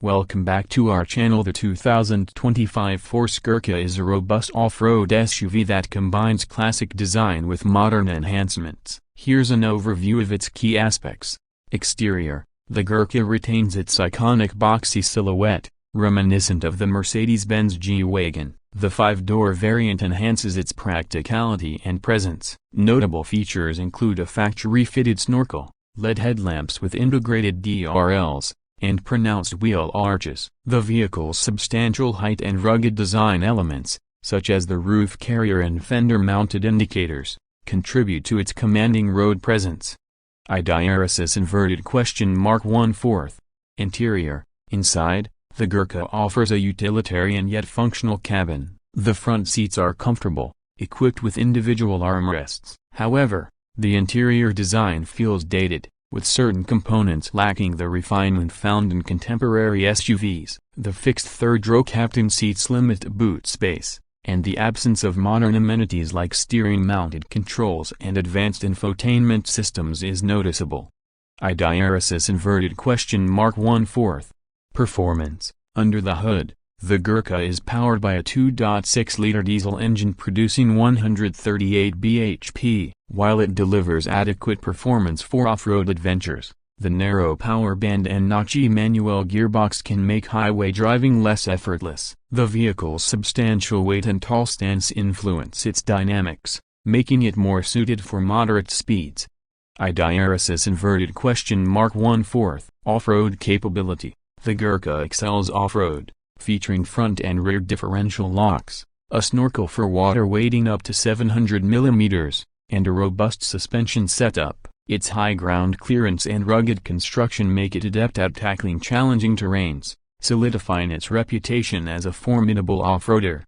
Welcome back to our channel. The 2025 Force Gurkha is a robust off-road SUV that combines classic design with modern enhancements. Here's an overview of its key aspects. Exterior: the Gurkha retains its iconic boxy silhouette, reminiscent of the Mercedes-Benz G-Wagon. The 5-door variant enhances its practicality and presence. Notable features include a factory-fitted Snorkel, LED headlamps with integrated DRLs, and pronounced wheel arches. The vehicle's substantial height and rugged design elements, such as the roof carrier and fender-mounted indicators, contribute to its commanding road presence. IDRSS *1/4. Interior: inside, the Gurkha offers a utilitarian yet functional cabin. The front seats are comfortable, equipped with individual armrests. However, the interior design feels dated, with certain components lacking the refinement found in contemporary SUVs. The fixed third-row captain seats limit boot space, and the absence of modern amenities like steering-mounted controls and advanced infotainment systems is noticeable. IDRSS *1/4. Performance: under the hood, the Gurkha is powered by a 2.6-liter diesel engine producing 138 bhp. While it delivers adequate performance for off-road adventures, the narrow power band and notchy manual gearbox can make highway driving less effortless. The vehicle's substantial weight and tall stance influence its dynamics, making it more suited for moderate speeds. IDRSS *1/4. Off-road capability: the Gurkha excels off-road, featuring front and rear differential locks, a snorkel for water wading up to 700 mm, and a robust suspension setup. Its high ground clearance and rugged construction make it adept at tackling challenging terrains, solidifying its reputation as a formidable off-roader.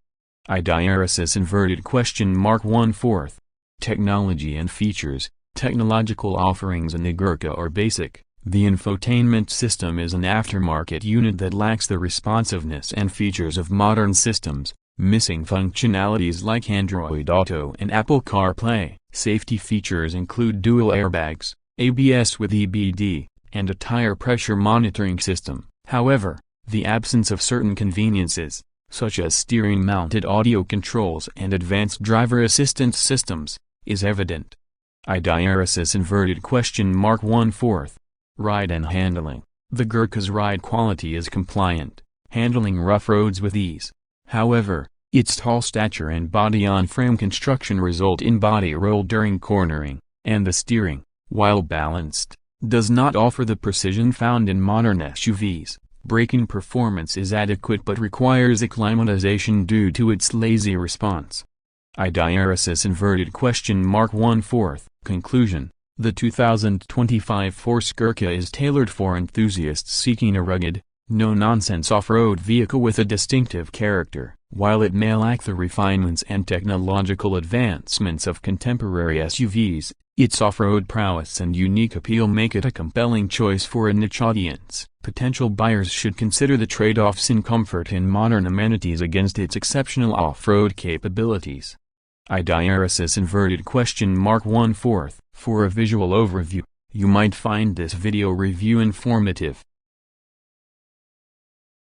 IDRSS *1/4. Technology and features: technological offerings in the Gurkha are basic. The infotainment system is an aftermarket unit that lacks the responsiveness and features of modern systems, missing functionalities like Android Auto and Apple CarPlay. Safety features include dual airbags, ABS with EBD, and a tire pressure monitoring system. However, the absence of certain conveniences, such as steering-mounted audio controls and advanced driver assistance systems, is evident. IDRSS *1/4. Ride and handling: the Gurkha's ride quality is compliant, handling rough roads with ease. However, its tall stature and body-on-frame construction result in body roll during cornering, and the steering, while balanced, does not offer the precision found in modern SUVs. Braking performance is adequate but requires acclimatization due to its lazy response. IDRSS *1/4. Conclusion: the 2025 Force Gurkha is tailored for enthusiasts seeking a rugged, no-nonsense off-road vehicle with a distinctive character. While it may lack the refinements and technological advancements of contemporary SUVs, its off-road prowess and unique appeal make it a compelling choice for a niche audience. Potential buyers should consider the trade-offs in comfort and modern amenities against its exceptional off-road capabilities. IDRSS *1/4. For a visual overview, you might find this video review informative.